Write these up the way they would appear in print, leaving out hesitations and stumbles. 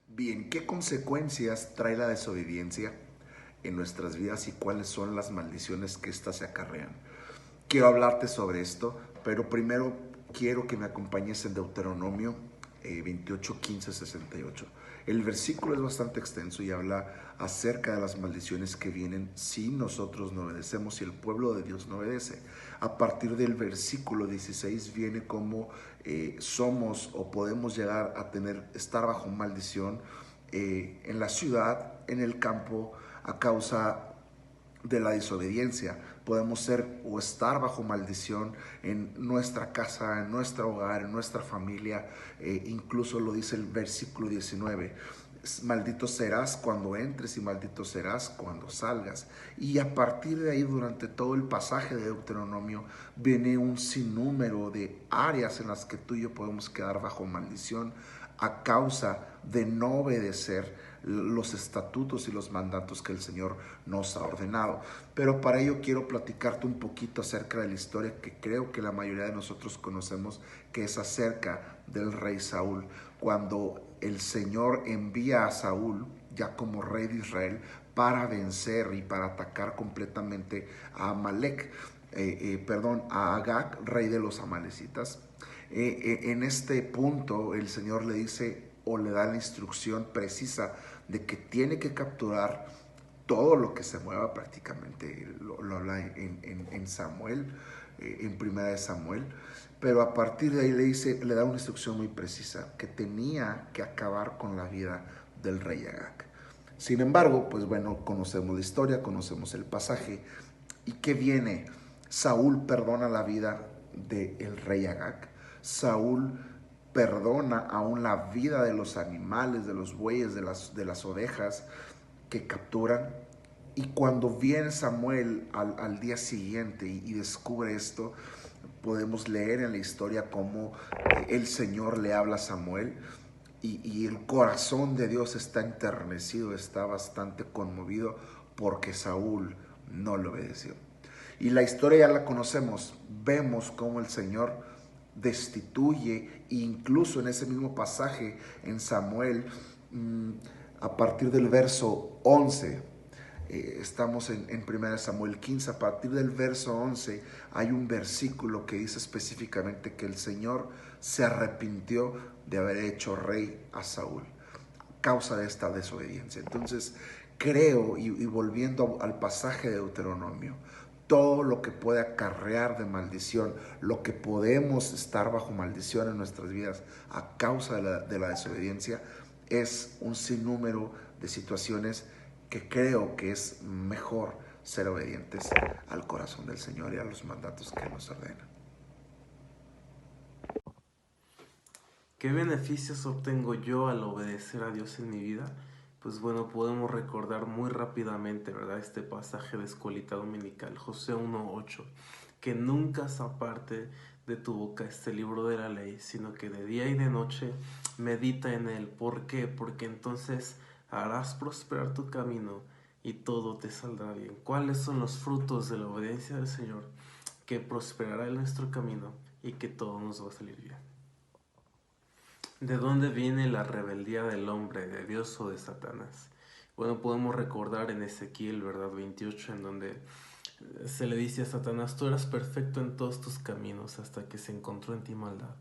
Bien, ¿qué consecuencias trae la desobediencia en nuestras vidas y cuáles son las maldiciones que éstas se acarrean? Quiero hablarte sobre esto, pero primero quiero que me acompañes en Deuteronomio 28, 15, 68. El versículo es bastante extenso y habla acerca de las maldiciones que vienen si nosotros no obedecemos, si el pueblo de Dios no obedece. A partir del versículo 16 viene como somos o podemos llegar a estar bajo maldición en la ciudad, en el campo, a causa de la desobediencia. Podemos ser o estar bajo maldición en nuestra casa, en nuestro hogar, en nuestra familia. Incluso lo dice el versículo 19. Maldito serás cuando entres y maldito serás cuando salgas. Y a partir de ahí, durante todo el pasaje de Deuteronomio, viene un sinnúmero de áreas en las que tú y yo podemos quedar bajo maldición a causa de no obedecer los estatutos y los mandatos que el Señor nos ha ordenado. Pero para ello quiero platicarte un poquito acerca de la historia que creo que la mayoría de nosotros conocemos, que es acerca del rey Saúl. Cuando el Señor envía a Saúl, ya como rey de Israel, para vencer y para atacar completamente a Amalek, a Agag, rey de los amalecitas. En este punto el Señor le dice o le da la instrucción precisa de que tiene que capturar todo lo que se mueva prácticamente. Lo habla en Samuel, en primera de Samuel. Pero a partir de ahí le da una instrucción muy precisa, que tenía que acabar con la vida del rey Agag. Sin embargo, pues bueno, conocemos la historia, conocemos el pasaje. ¿Y qué viene? Saúl perdona la vida del rey Agag. Saúl perdona aún la vida de los animales, de los bueyes, de las ovejas que capturan. Y cuando viene Samuel al día siguiente y descubre esto, podemos leer en la historia cómo el Señor le habla a Samuel y el corazón de Dios está enternecido, está bastante conmovido porque Saúl no le obedeció. Y la historia ya la conocemos, vemos cómo el Señor destituye, incluso en ese mismo pasaje en Samuel, a partir del verso 11, estamos en 1 Samuel 15, a partir del verso 11 hay un versículo que dice específicamente que el Señor se arrepintió de haber hecho rey a Saúl a causa de esta desobediencia. Entonces creo, y volviendo al pasaje de Deuteronomio, todo lo que puede acarrear de maldición, lo que podemos estar bajo maldición en nuestras vidas a causa de la desobediencia, es un sinnúmero de situaciones que creo que es mejor ser obedientes al corazón del Señor y a los mandatos que nos ordena. ¿Qué beneficios obtengo yo al obedecer a Dios en mi vida? Pues bueno, podemos recordar muy rápidamente, ¿verdad? Este pasaje de escuelita dominical, Josué 1:8, que nunca se aparte de tu boca este libro de la ley, sino que de día y de noche medita en él. ¿Por qué? Porque entonces harás prosperar tu camino y todo te saldrá bien. ¿Cuáles son los frutos de la obediencia del Señor? Que prosperará en nuestro camino y que todo nos va a salir bien. ¿De dónde viene la rebeldía del hombre, de Dios o de Satanás? Bueno, podemos recordar en Ezequiel, ¿verdad? 28, en donde se le dice a Satanás: tú eras perfecto en todos tus caminos hasta que se encontró en ti maldad.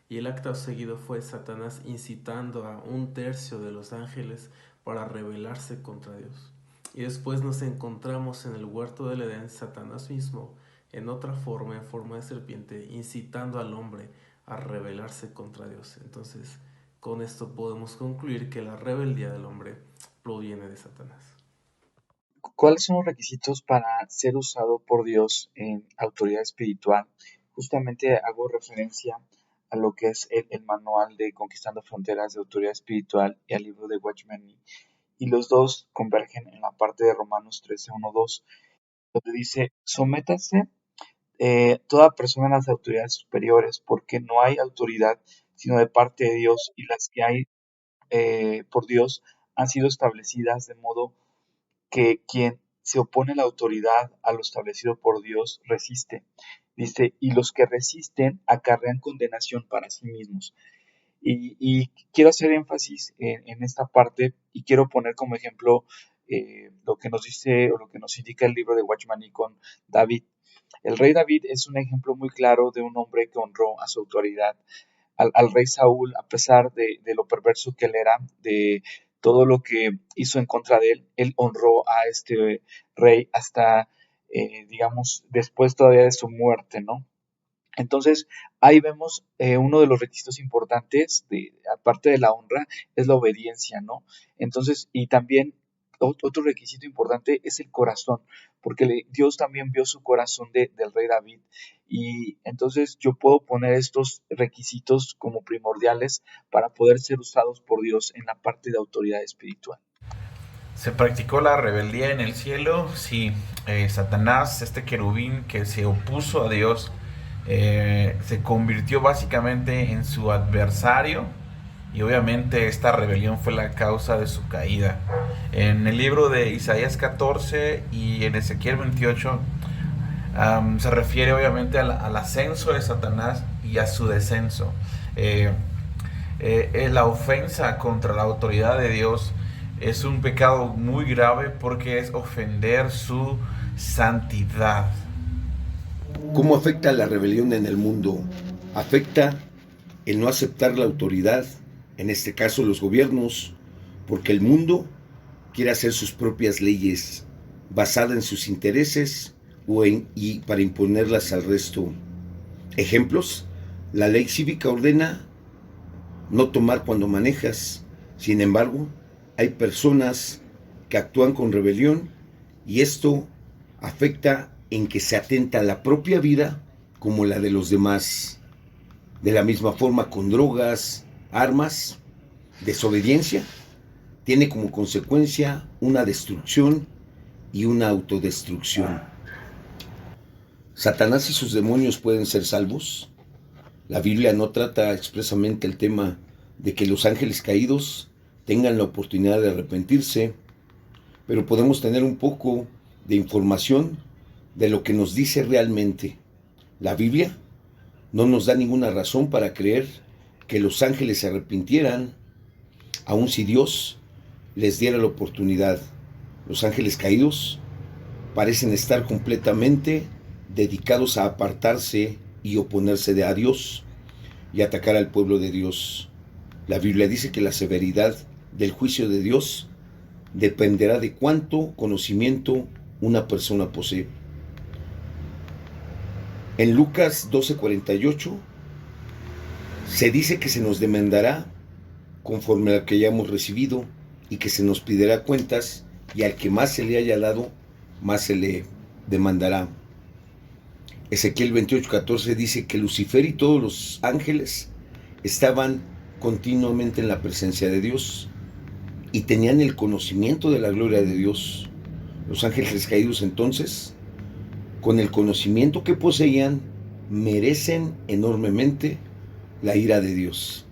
Y el acto seguido fue Satanás incitando a un tercio de los ángeles para rebelarse contra Dios. Y después nos encontramos en el huerto del Edén, Satanás mismo, en otra forma, en forma de serpiente, incitando al hombre a rebelarse contra Dios. Entonces, con esto podemos concluir que la rebeldía del hombre proviene de Satanás. ¿Cuáles son los requisitos para ser usado por Dios en autoridad espiritual? Justamente hago referencia a lo que es el manual de Conquistando Fronteras de Autoridad Espiritual y al libro de Watchman Nee, y los dos convergen en la parte de Romanos 13:1-2, donde dice: sométase toda persona a las autoridades superiores, porque no hay autoridad sino de parte de Dios, y las que hay por Dios han sido establecidas de modo que quien se opone a la autoridad, a lo establecido por Dios, resiste. Dice: y los que resisten acarrean condenación para sí mismos. Y quiero hacer énfasis en esta parte y quiero poner como ejemplo lo que nos dice o lo que nos indica el libro de Watchman Nee con David. El rey David es un ejemplo muy claro de un hombre que honró a su autoridad. Al rey Saúl, a pesar de lo perverso que él era, de todo lo que hizo en contra de él honró a este rey hasta, digamos, después todavía de su muerte, ¿no? Entonces, ahí vemos uno de los requisitos importantes, aparte de la honra, es la obediencia, ¿no? Entonces, y también otro requisito importante es el corazón, porque Dios también vio su corazón del rey David. Y entonces yo puedo poner estos requisitos como primordiales para poder ser usados por Dios en la parte de autoridad espiritual. Se practicó la rebeldía en el cielo, sí. Satanás, este querubín que se opuso a Dios, se convirtió básicamente en su adversario, y obviamente esta rebelión fue la causa de su caída. En el libro de Isaías 14 y en Ezequiel 28 se refiere obviamente al ascenso de Satanás y a su descenso. La ofensa contra la autoridad de Dios es un pecado muy grave porque es ofender su santidad. ¿Cómo afecta la rebelión en el mundo? Afecta el no aceptar la autoridad, en este caso los gobiernos, porque el mundo quiere hacer sus propias leyes basadas en sus intereses y para imponerlas al resto. Ejemplos: la ley cívica ordena no tomar cuando manejas. Sin embargo, hay personas que actúan con rebelión y esto afecta en que se atenta a la propia vida como la de los demás. De la misma forma, con drogas, armas, desobediencia tiene como consecuencia una destrucción y una autodestrucción. ¿Satanás y sus demonios pueden ser salvos? La Biblia no trata expresamente el tema de que los ángeles caídos tengan la oportunidad de arrepentirse, pero podemos tener un poco de información de lo que nos dice realmente. La Biblia no nos da ninguna razón para creer que los ángeles se arrepintieran, aun si Dios les diera la oportunidad. Los ángeles caídos parecen estar completamente dedicados a apartarse y oponerse a Dios y atacar al pueblo de Dios. La Biblia dice que la severidad del juicio de Dios dependerá de cuánto conocimiento una persona posee. En Lucas 12:48 se dice que se nos demandará conforme a lo que hayamos recibido y que se nos pedirá cuentas, y al que más se le haya dado, más se le demandará. Ezequiel 28:14 dice que Lucifer y todos los ángeles estaban continuamente en la presencia de Dios y tenían el conocimiento de la gloria de Dios. Los ángeles caídos, entonces, con el conocimiento que poseían, merecen enormemente la ira de Dios.